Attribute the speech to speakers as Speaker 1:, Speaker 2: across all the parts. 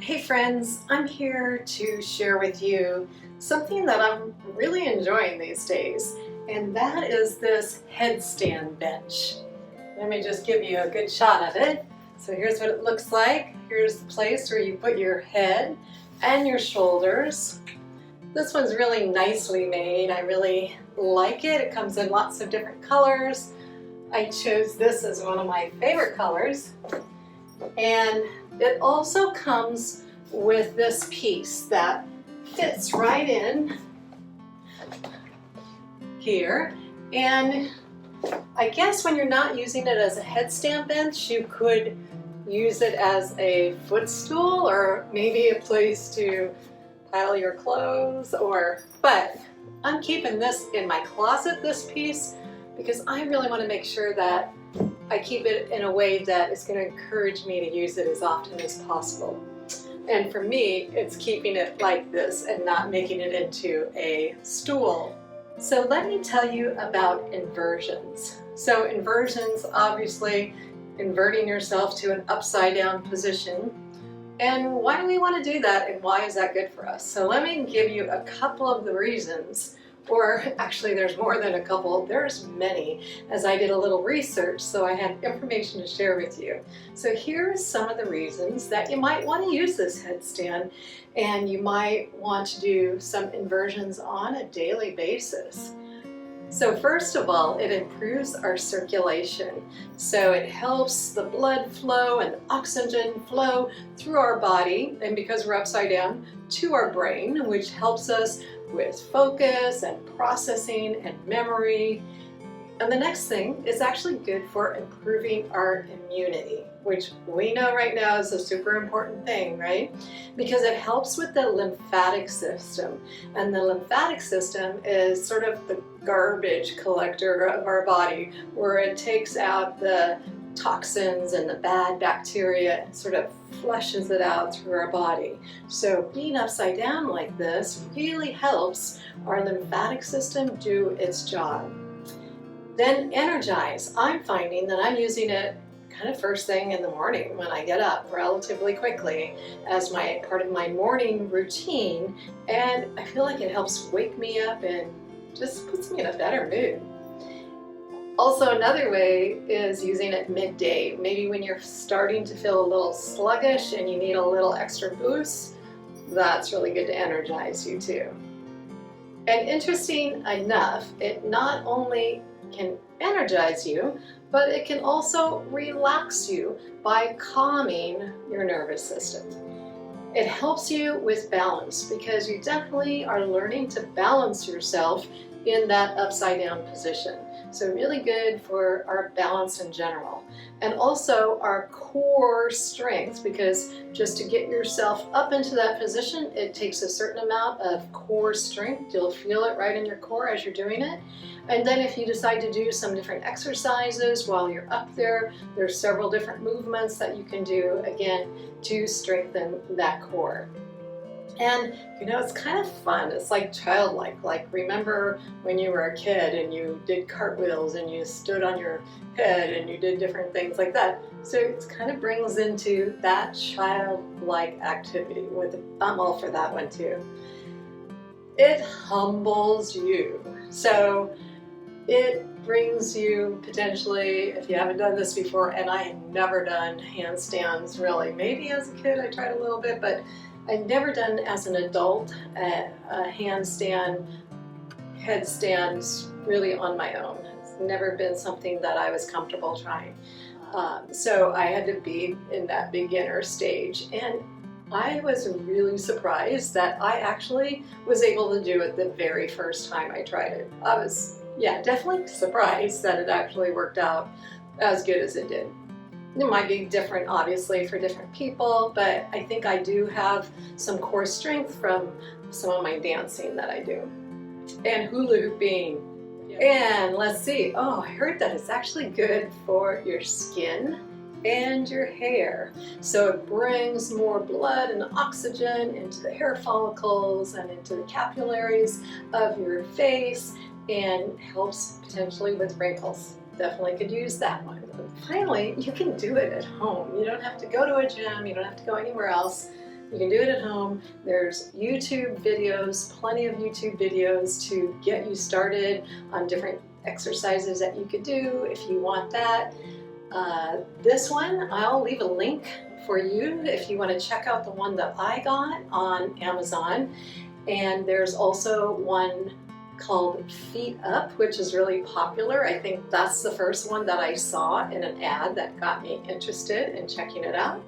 Speaker 1: Hey friends, I'm here to share with you something that I'm really enjoying these days, and that is this headstand bench. Let me just give you a good shot of it. So here's what it looks like. Here's the place where you put your head and your shoulders. This one's really nicely made. I really like it. It comes in lots of different colors. I chose this as one of my favorite colors. And it also comes with this piece that fits right in here. And I guess when you're not using it as a headstand bench, you could use it as a footstool or maybe a place to pile your clothes but I'm keeping this in my closet, this piece, because I really want to make sure that I keep it in a way that is going to encourage me to use it as often as possible. And for me, it's keeping it like this and not making it into a stool. So let me tell you about inversions. So inversions, obviously, inverting yourself to an upside down position. And why do we want to do that, and why is that good for us? So let me give you a couple of the reasons. Or actually there's more than a couple, there's many, as I did a little research, so I had information to share with you. So here's some of the reasons that you might want to use this headstand, and you might want to do some inversions on a daily basis. So first of all, it improves our circulation. So it helps the blood flow and oxygen flow through our body, and because we're upside down, to our brain, which helps us with focus and processing and memory. And the next thing is actually good for improving our immunity, which we know right now is a super important thing, right? Because it helps with the lymphatic system. And the lymphatic system is sort of the garbage collector of our body, where it takes out the toxins and the bad bacteria and sort of flushes it out through our body. So being upside down like this really helps our lymphatic system do its job. Then energize. I'm finding that I'm using it kind of first thing in the morning when I get up relatively quickly as my part of my morning routine, and I feel like it helps wake me up and just puts me in a better mood. Also, another way is using it midday, maybe when you're starting to feel a little sluggish and you need a little extra boost. That's really good to energize you too. And interesting enough, it not only can energize you, but it can also relax you by calming your nervous system. It helps you with balance because you definitely are learning to balance yourself in that upside down position. So really good for our balance in general. And also our core strength, because just to get yourself up into that position, it takes a certain amount of core strength. You'll feel it right in your core as you're doing it. And then if you decide to do some different exercises while you're up there, there's several different movements that you can do, again, to strengthen that core. And you know, it's kind of fun. It's like childlike. Like, remember when you were a kid and you did cartwheels and you stood on your head and you did different things like that. So it kind of brings into that childlike activity. I'm all for that one too. It humbles you. So it brings you potentially, if you haven't done this before, and I had never done handstands really. Maybe as a kid I tried a little bit, but I've never done as an adult a handstand, headstands really on my own. It's never been something that I was comfortable trying. So I had to be in that beginner stage. And I was really surprised that I actually was able to do it the very first time I tried it. I was, definitely surprised that it actually worked out as good as it did. It might be different, obviously, for different people, but I think I do have some core strength from some of my dancing that I do. And hula hooping. And let's see, I heard that it's actually good for your skin and your hair. So it brings more blood and oxygen into the hair follicles and into the capillaries of your face and helps potentially with wrinkles. Definitely could use that one. Finally, you can do it at home. You don't have to go to a gym, you don't have to go anywhere else. You can do it at home. There's YouTube videos, plenty of YouTube videos to get you started on different exercises that you could do if you want that. This one, I'll leave a link for you if you want to check out the one that I got on Amazon. And there's also one called FeetUp, which is really popular. I think that's the first one that I saw in an ad that got me interested in checking it out.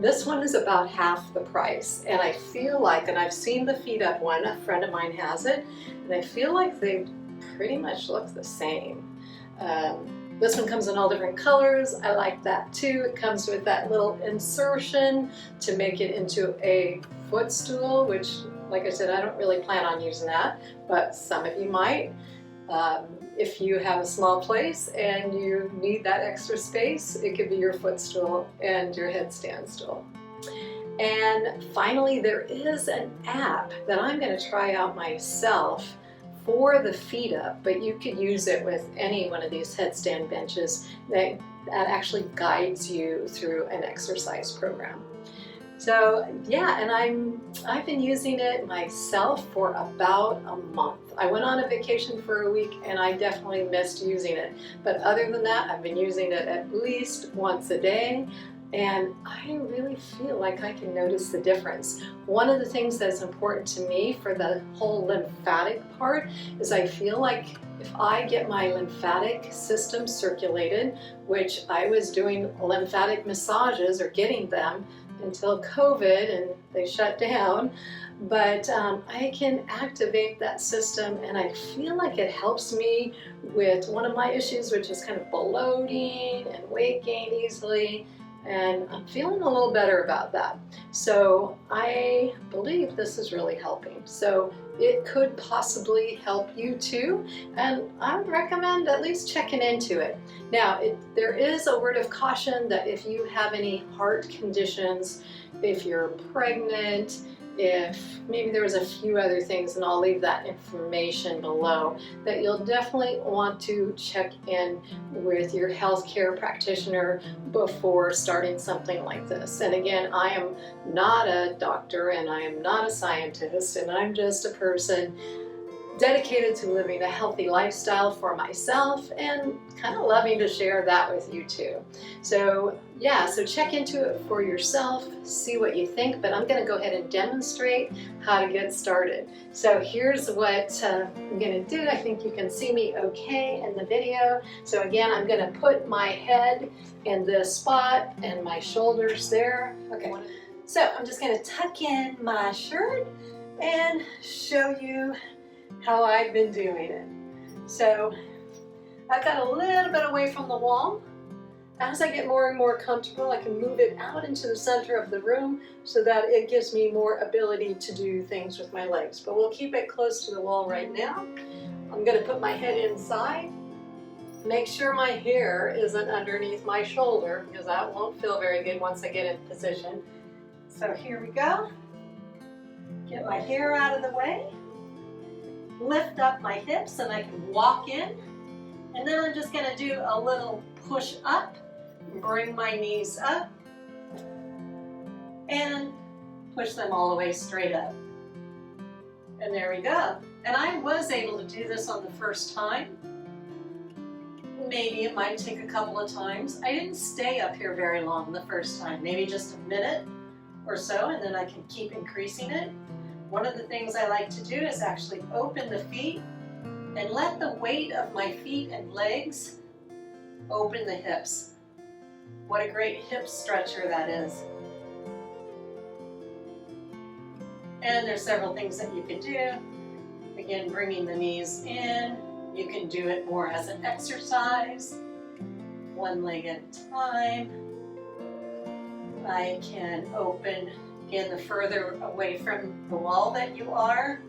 Speaker 1: This one is about half the price, and I feel like, and I've seen the FeetUp one, a friend of mine has it, and I feel like they pretty much look the same. This one comes in all different colors. I like that too. It comes with that little insertion to make it into a footstool, which, like I said, I don't really plan on using that, but some of you might. If you have a small place and you need that extra space, it could be your footstool and your headstand stool. And finally, there is an app that I'm going to try out myself for the FeetUp, but you could use it with any one of these headstand benches that actually guides you through an exercise program. So yeah, and I've been using it myself for about a month. I went on a vacation for a week and I definitely missed using it. But other than that, I've been using it at least once a day, and I really feel like I can notice the difference. One of the things that's important to me for the whole lymphatic part is I feel like if I get my lymphatic system circulated, which I was doing lymphatic massages or getting them until COVID and they shut down, but I can activate that system, and I feel like it helps me with one of my issues, which is kind of bloating and weight gain easily, and I'm feeling a little better about that. So I believe this is really helping. So it could possibly help you too, and I would recommend at least checking into it. Now, there is a word of caution that if you have any heart conditions, if you're pregnant, if maybe there was a few other things, and I'll leave that information below, that you'll definitely want to check in with your healthcare practitioner before starting something like this. And again, I am not a doctor and I am not a scientist, and I'm just a person dedicated to living a healthy lifestyle for myself and kind of loving to share that with you too. So yeah, so check into it for yourself, see what you think, but I'm going to go ahead and demonstrate how to get started. So here's what I'm going to do. I think you can see me okay in the video. So again, I'm going to put my head in this spot and my shoulders there. Okay, so I'm just going to tuck in my shirt and show you how I've been doing it. So I've got a little bit away from the wall. As I get more and more comfortable, I can move it out into the center of the room so that it gives me more ability to do things with my legs. But we'll keep it close to the wall right now. I'm going to put my head inside. Make sure my hair isn't underneath my shoulder, because that won't feel very good once I get in position. So here we go. Get my hair out of the way. Lift up my hips and I can walk in, and then I'm just going to do a little push up, bring my knees up and push them all the way straight up, and there we go. And I was able to do this on the first time. Maybe it might take a couple of times. I didn't stay up here very long the first time, maybe just a minute or so, and then I can keep increasing it. One of the things I like to do is actually open the feet and let the weight of my feet and legs open the hips. What a great hip stretcher that is. And there's several things that you can do. Again, bringing the knees in. You can do it more as an exercise, one leg at a time. I can open. Again, the further away from the wall that you are,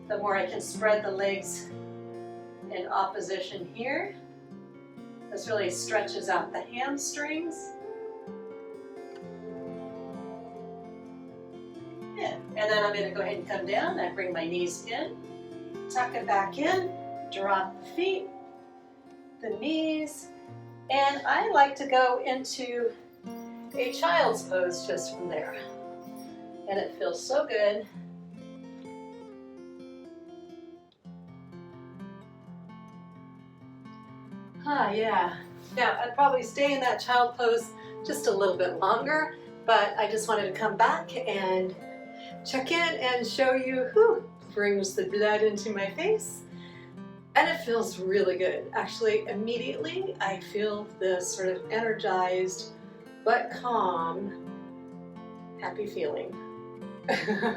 Speaker 1: the more I can spread the legs in opposition here. This really stretches out the hamstrings. Yeah. And then I'm going to go ahead and come down. I bring my knees in, tuck it back in, drop the feet, the knees, and I like to go into a child's pose just from there. and it feels so good. Yeah. I'd probably stay in that child pose just a little bit longer, but I just wanted to come back and check in and show you who brings the blood into my face. And it feels really good. Actually, immediately I feel this sort of energized but calm, happy feeling.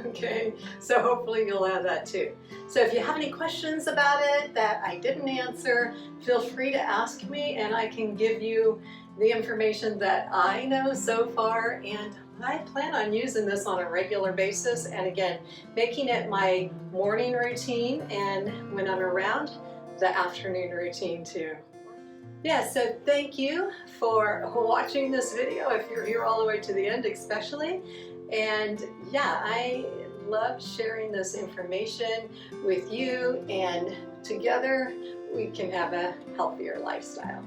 Speaker 1: Okay, so hopefully you'll have that too. So if you have any questions about it that I didn't answer, feel free to ask me and I can give you the information that I know so far, and I plan on using this on a regular basis, and again, making it my morning routine, and when I'm around, the afternoon routine too. Yeah, so thank you for watching this video, if you're here all the way to the end especially. And yeah, I love sharing this information with you, and together we can have a healthier lifestyle.